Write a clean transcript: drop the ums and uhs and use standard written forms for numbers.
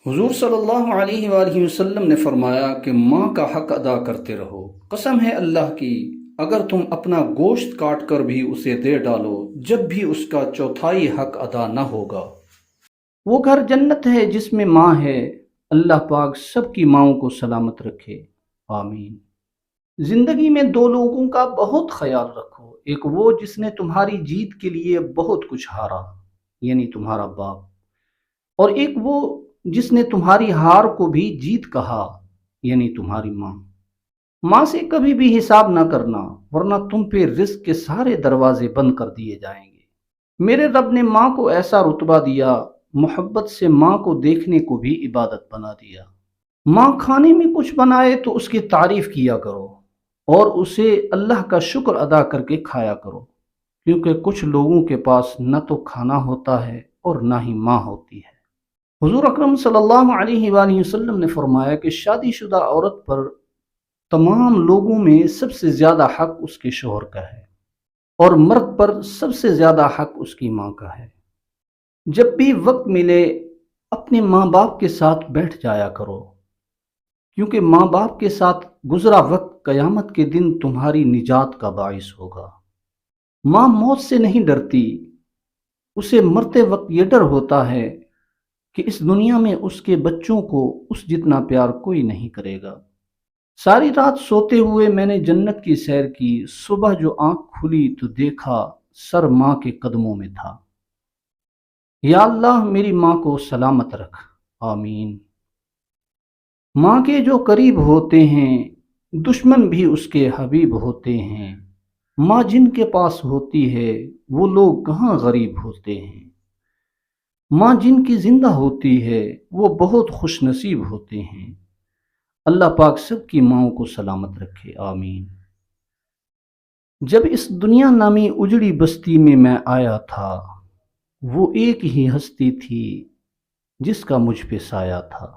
حضور صلی اللہ علیہ وآلہ وسلم نے فرمایا کہ ماں کا حق ادا کرتے رہو۔ قسم ہے اللہ کی، اگر تم اپنا گوشت کاٹ کر بھی اسے دے ڈالو جب بھی اس کا چوتھائی حق ادا نہ ہوگا۔ وہ گھر جنت ہے جس میں ماں ہے۔ اللہ پاک سب کی ماؤں کو سلامت رکھے، آمین۔ زندگی میں دو لوگوں کا بہت خیال رکھو، ایک وہ جس نے تمہاری جیت کے لیے بہت کچھ ہارا، یعنی تمہارا باپ، اور ایک وہ جس نے تمہاری ہار کو بھی جیت کہا، یعنی تمہاری ماں۔ ماں سے کبھی بھی حساب نہ کرنا، ورنہ تم پہ رزق کے سارے دروازے بند کر دیے جائیں گے۔ میرے رب نے ماں کو ایسا رتبہ دیا، محبت سے ماں کو دیکھنے کو بھی عبادت بنا دیا۔ ماں کھانے میں کچھ بنائے تو اس کی تعریف کیا کرو اور اسے اللہ کا شکر ادا کر کے کھایا کرو، کیونکہ کچھ لوگوں کے پاس نہ تو کھانا ہوتا ہے اور نہ ہی ماں ہوتی ہے۔ حضور اکرم صلی اللہ علیہ وآلہ وسلم نے فرمایا کہ شادی شدہ عورت پر تمام لوگوں میں سب سے زیادہ حق اس کے شوہر کا ہے، اور مرد پر سب سے زیادہ حق اس کی ماں کا ہے۔ جب بھی وقت ملے اپنے ماں باپ کے ساتھ بیٹھ جایا کرو، کیونکہ ماں باپ کے ساتھ گزرا وقت قیامت کے دن تمہاری نجات کا باعث ہوگا۔ ماں موت سے نہیں ڈرتی، اسے مرتے وقت یہ ڈر ہوتا ہے کہ اس دنیا میں اس کے بچوں کو اس جتنا پیار کوئی نہیں کرے گا۔ ساری رات سوتے ہوئے میں نے جنت کی سیر کی، صبح جو آنکھ کھلی تو دیکھا سر ماں کے قدموں میں تھا۔ یا اللہ میری ماں کو سلامت رکھ، آمین۔ ماں کے جو قریب ہوتے ہیں دشمن بھی اس کے حبیب ہوتے ہیں۔ ماں جن کے پاس ہوتی ہے وہ لوگ کہاں غریب ہوتے ہیں۔ ماں جن کی زندہ ہوتی ہے وہ بہت خوش نصیب ہوتے ہیں۔ اللہ پاک سب کی ماؤں کو سلامت رکھے، آمین۔ جب اس دنیا نامی اجڑی بستی میں آیا تھا، وہ ایک ہی ہستی تھی جس کا مجھ پہ سایہ تھا۔